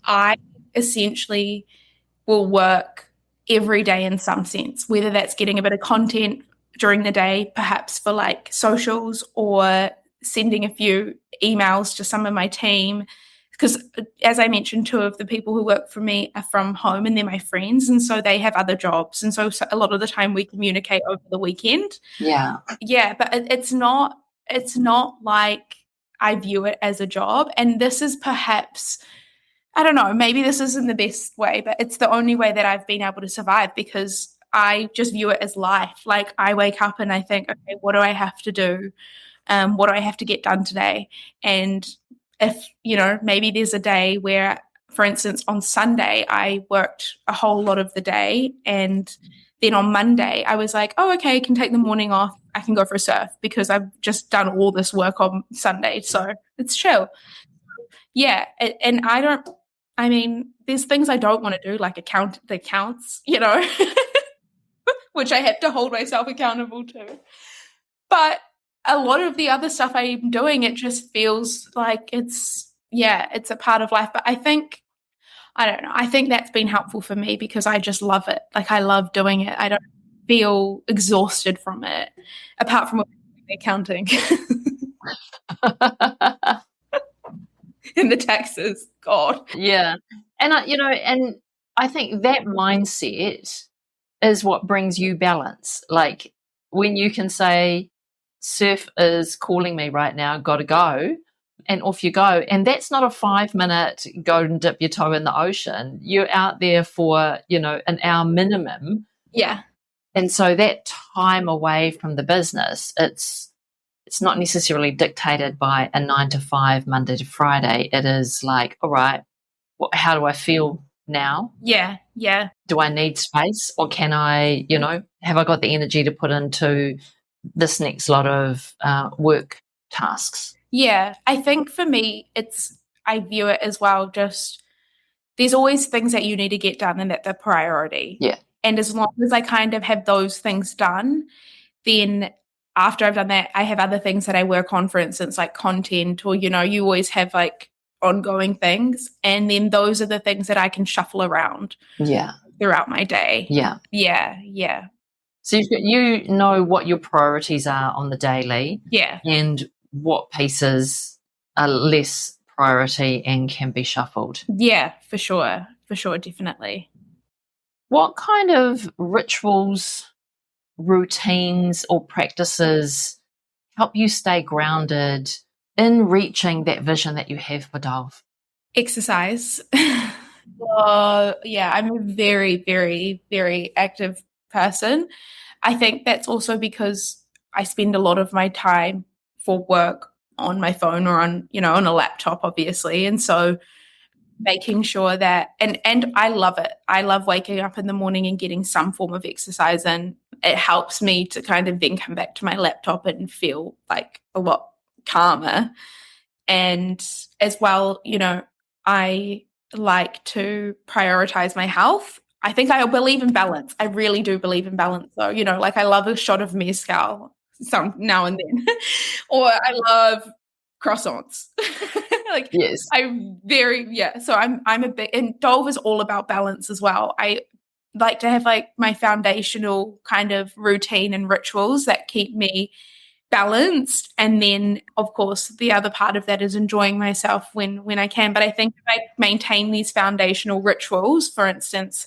I essentially will work every day in some sense, whether that's getting a bit of content during the day, perhaps for like socials, or sending a few emails to some of my team. Because as I mentioned, 2 of the people who work for me are from home and they're my friends. And so they have other jobs. And so a lot of the time we communicate over the weekend. Yeah. Yeah, but it's not like I view it as a job. And this is perhaps, I don't know, maybe this isn't the best way, but it's the only way that I've been able to survive, because I just view it as life. Like, I wake up and I think, okay, what do I have to do? What do I have to get done today? And if, maybe there's a day where, for instance, on Sunday, I worked a whole lot of the day, and then on Monday, I was like, oh, okay, I can take the morning off. I can go for a surf because I've just done all this work on Sunday. So it's chill. Yeah. And there's things I don't want to do, like the accounts, which I have to hold myself accountable to. But a lot of the other stuff I'm doing, it just feels like it's a part of life. But I think that's been helpful for me because I just love it. Like, I love doing it. I don't feel exhausted from it, apart from accounting and the taxes. God. Yeah. And, and I think that mindset is what brings you balance. Like, when you can say, surf is calling me right now, got to go, and off you go. And that's not a 5-minute go and dip your toe in the ocean. You're out there for, an hour minimum. Yeah. And so that time away from the business, it's not necessarily dictated by a 9 to 5, Monday to Friday. It is like, all right, how do I feel now? Yeah. Yeah. Do I need space, or can I, have I got the energy to put into this next lot of work tasks? Yeah, I think for me, I view it as well, just there's always things that you need to get done and that they're priority. Yeah. And as long as I kind of have those things done, then after I've done that, I have other things that I work on, for instance, like content, or, you always have like ongoing things. And then those are the things that I can shuffle around throughout my day. Yeah. Yeah. Yeah. So you know what your priorities are on the daily. Yeah. And what pieces are less priority and can be shuffled. Yeah, for sure. For sure, definitely. What kind of rituals, routines, or practices help you stay grounded in reaching that vision that you have for Dulve? Exercise. Yeah, I'm a very, very, very active person. I think that's also because I spend a lot of my time for work on my phone or on a laptop, obviously. And so making sure that, and I love it. I love waking up in the morning and getting some form of exercise, and it helps me to kind of then come back to my laptop and feel like a lot calmer. And as well, I like to prioritize my health. I think I believe in balance. I really do believe in balance. So, like, I love a shot of mezcal some now and then, or I love croissants. Like, yes, So I'm a bit, and Dulve is all about balance as well. I like to have like my foundational kind of routine and rituals that keep me balanced, and then of course the other part of that is enjoying myself when I can. But I think if I maintain these foundational rituals, for instance,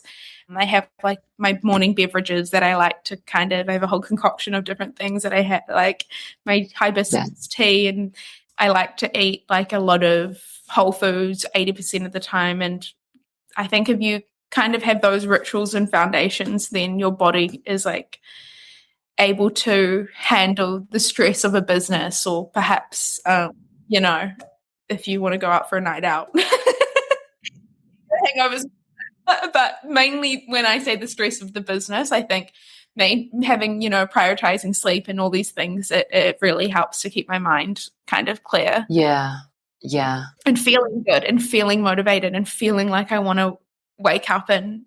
I have like my morning beverages that I like to I have a whole concoction of different things that I have, like my hibiscus tea, and I like to eat like a lot of whole foods 80% of the time. And I think if you kind of have those rituals and foundations, then your body is like, able to handle the stress of a business, or perhaps, if you want to go out for a night out. Hangovers. But mainly when I say the stress of the business, I think having, prioritizing sleep and all these things, it really helps to keep my mind kind of clear. Yeah. Yeah. And feeling good and feeling motivated and feeling like I want to wake up and,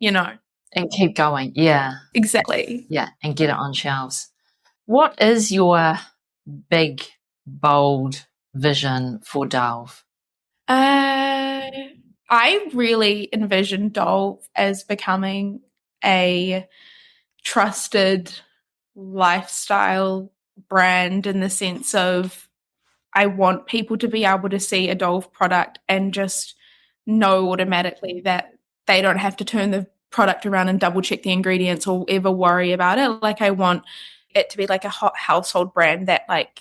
And keep going. Yeah. Exactly. Yeah. And get it on shelves. What is your big, bold vision for Dulve? I really envision Dulve as becoming a trusted lifestyle brand, in the sense of I want people to be able to see a Dulve product and just know automatically that they don't have to turn the product around and double check the ingredients or ever worry about it. Like, I want it to be like a hot household brand that, like,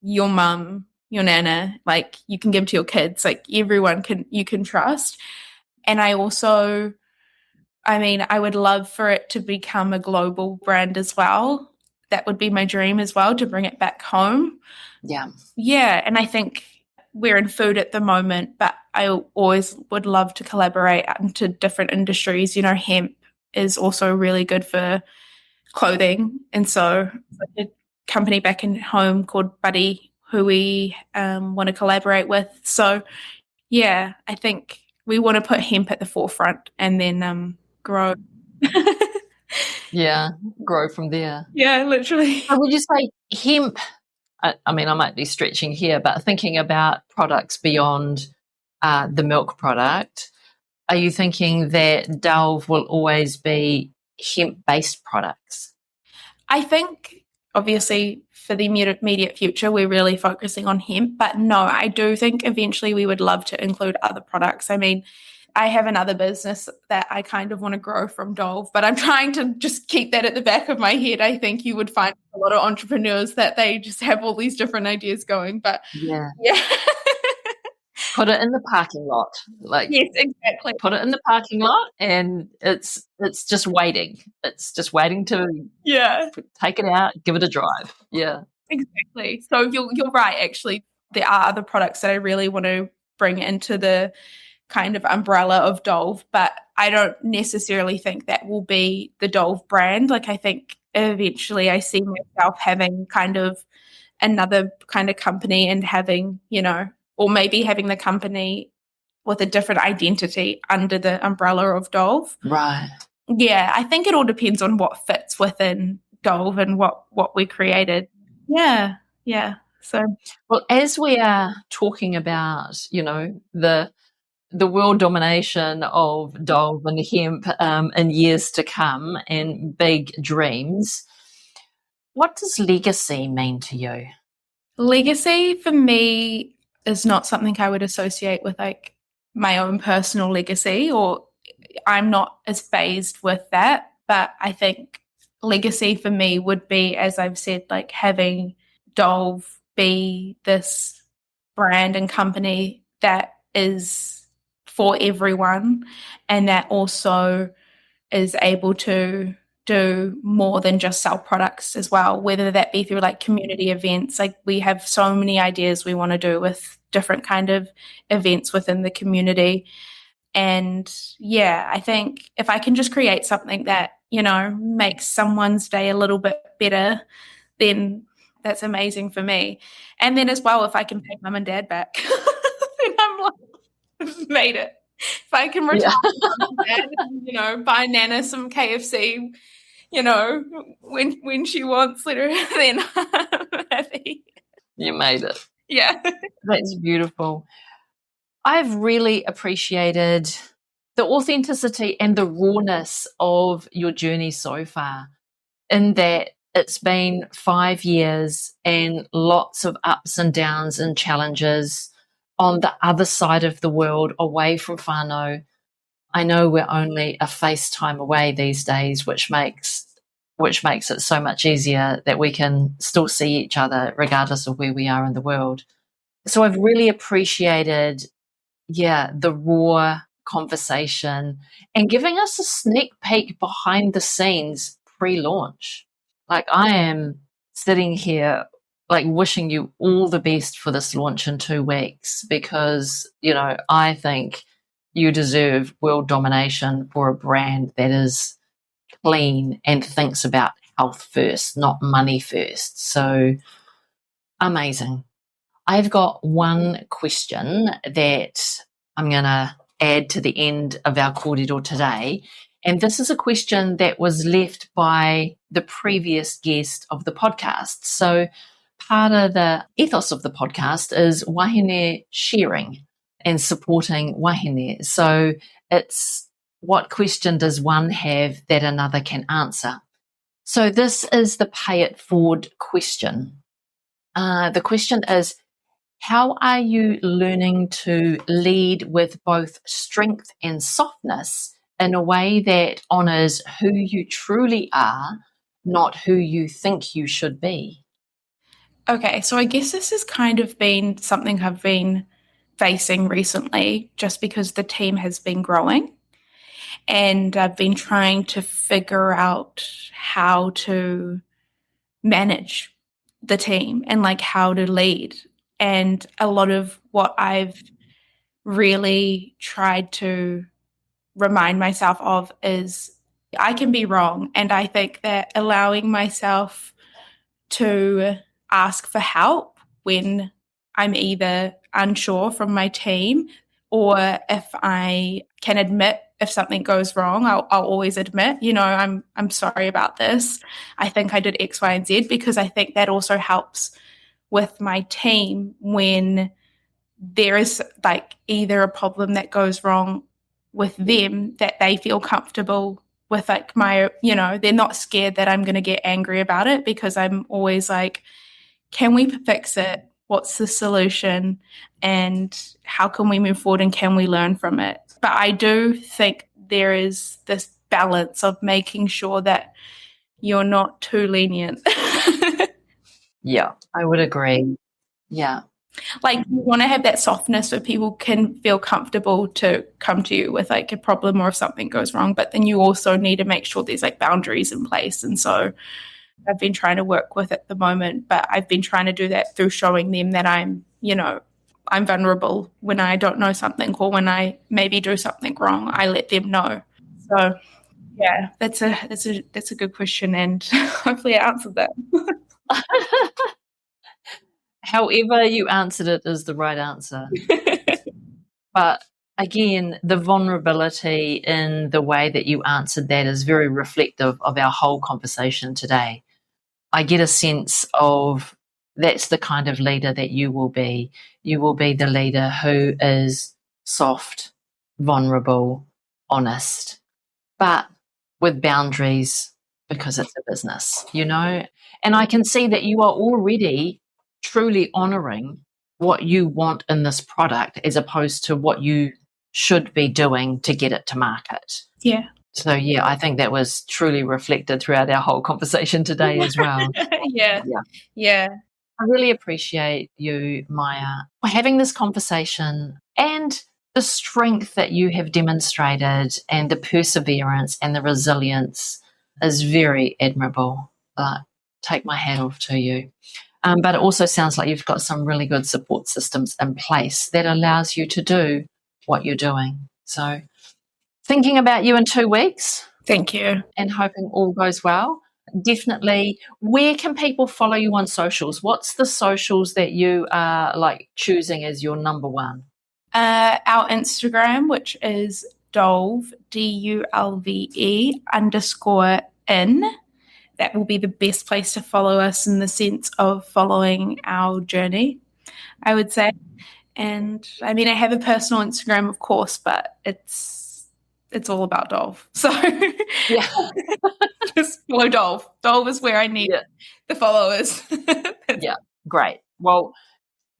your mum, your nana, like, you can give to your kids, like, you can trust. And I also, I would love for it to become a global brand as well. That would be my dream as well, to bring it back home. Yeah. Yeah, and I think we're in food at the moment, but I always would love to collaborate into different industries. Hemp is also really good for clothing. And so a company back in home called Buddy, who we want to collaborate with. So, yeah, I think we want to put hemp at the forefront and then grow. Yeah, grow from there. Yeah, literally. So would you say hemp, I might be stretching here, but thinking about products beyond the milk product, are you thinking that Dulve will always be hemp-based products? I think, obviously, for the immediate future, we're really focusing on hemp. But no, I do think eventually we would love to include other products. I have another business that I kind of want to grow from Dulve, but I'm trying to just keep that at the back of my head. I think you would find a lot of entrepreneurs that they just have all these different ideas going. But yeah. Put it in the parking lot. Yes, exactly. Put it in the parking lot, and it's just waiting. It's just waiting to take it out, give it a drive. Yeah, exactly. So you're right. Actually, there are other products that I really want to bring into the kind of umbrella of Dulve, but I don't necessarily think that will be the Dulve brand. Like, I think eventually I see myself having kind of another kind of company and having, or maybe having the company with a different identity under the umbrella of Dulve. Right. Yeah, I think it all depends on what fits within Dulve and what we created. Yeah. So, well, as we are talking about, the world domination of Dulve and hemp in years to come and big dreams, what does legacy mean to you? Legacy for me is not something I would associate with like my own personal legacy, or I'm not as phased with that. But I think legacy for me would be, as I've said, like having Dulve be this brand and company that is for everyone, and that also is able to do more than just sell products as well, whether that be through like community events. Like, we have so many ideas we want to do with different kind of events within the community. And yeah, I think if I can just create something that, makes someone's day a little bit better, then that's amazing for me. And then as well, if I can pay mum and dad back, then I'm like, I've made it. If I can retire mum and dad, buy Nana some KFC, when she wants, then I'm happy. You made it. Yeah. That's beautiful. I've really appreciated the authenticity and the rawness of your journey so far, in that it's been 5 years and lots of ups and downs and challenges on the other side of the world, away from whānau. I know we're only a FaceTime away these days, which makes it so much easier that we can still see each other regardless of where we are in the world. So I've really appreciated, the raw conversation and giving us a sneak peek behind the scenes pre-launch. Like, I am sitting here like wishing you all the best for this launch in 2 weeks, because, I think you deserve world domination for a brand that is clean and thinks about health first, not money first. So amazing. I've got one question that I'm going to add to the end of our kōrero today. And this is a question that was left by the previous guest of the podcast. So part of the ethos of the podcast is wahine sharing and supporting wahine. So it's, what question does one have that another can answer? So this is the pay it forward question. The question is, how are you learning to lead with both strength and softness in a way that honours who you truly are, not who you think you should be? Okay, so I guess this has kind of been something I've been facing recently, just because the team has been growing. And I've been trying to figure out how to manage the team and like how to lead. And a lot of what I've really tried to remind myself of is I can be wrong. And I think that allowing myself to ask for help when I'm either unsure from my team, or if I can admit if something goes wrong, I'll always admit, I'm sorry about this. I think I did X, Y, and Z, because I think that also helps with my team when there is like either a problem that goes wrong with them, that they feel comfortable with like they're not scared that I'm going to get angry about it, because I'm always like, can we fix it? What's the solution? And how can we move forward, and can we learn from it? But I do think there is this balance of making sure that you're not too lenient. Yeah, I would agree. Yeah. Like, you want to have that softness so people can feel comfortable to come to you with like a problem or if something goes wrong, but then you also need to make sure there's like boundaries in place. And so I've been trying to work with at the moment, but I've been trying to do that through showing them that I'm vulnerable when I don't know something, or when I maybe do something wrong, I let them know. So yeah, that's a good question, and hopefully I answered that. However you answered it is the right answer. But again, the vulnerability in the way that you answered that is very reflective of our whole conversation today. I get a sense of that's the kind of leader that you will be. You will be the leader who is soft, vulnerable, honest, but with boundaries, because it's a business, And I can see that you are already truly honouring what you want in this product, as opposed to what you should be doing to get it to market. Yeah. So, yeah, I think that was truly reflected throughout our whole conversation today as well. Yeah. I really appreciate you, Miah, for having this conversation, and the strength that you have demonstrated, and the perseverance and the resilience is very admirable. Take my hat off to you. But it also sounds like you've got some really good support systems in place that allows you to do what you're doing. So thinking about you in 2 weeks. Thank you. And hoping all goes well. Definitely. Where can people follow you on socials? What's the socials that you are like choosing as your number one? Our Instagram, which is Dulve, DULVE _in. That will be the best place to follow us, in the sense of following our journey, I would say. And I mean, I have a personal Instagram, of course, but it's all about Dulve. So yeah, just follow Dulve. Dulve is where I need the followers. Yeah, great. Well,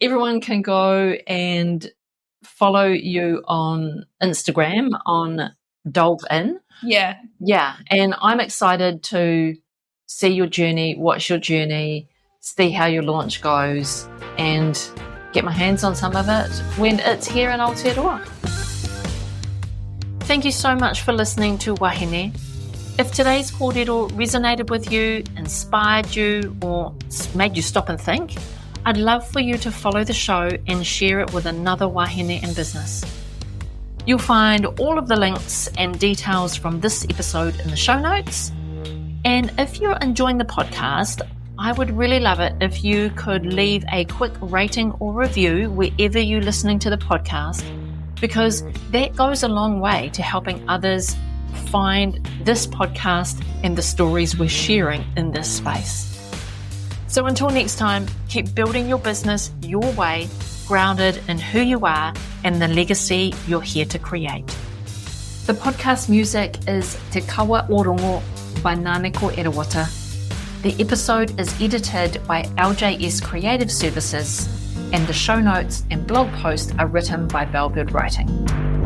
everyone can go and follow you on Instagram on Dulve in. Yeah. Yeah, and I'm excited to see your journey, watch your journey, see how your launch goes, and get my hands on some of it when it's here in Aotearoa. Thank you so much for listening to Wahine. If today's kōrero resonated with you, inspired you, or made you stop and think, I'd love for you to follow the show and share it with another wahine in business. You'll find all of the links and details from this episode in the show notes. And if you're enjoying the podcast, I would really love it if you could leave a quick rating or review wherever you're listening to the podcast, because that goes a long way to helping others find this podcast and the stories we're sharing in this space. So until next time, keep building your business your way, grounded in who you are and the legacy you're here to create. The podcast music is Te Kawa Orongo by Nāneko Erawata. The episode is edited by LJS Creative Services, and the show notes and blog post are written by Bellbird Writing.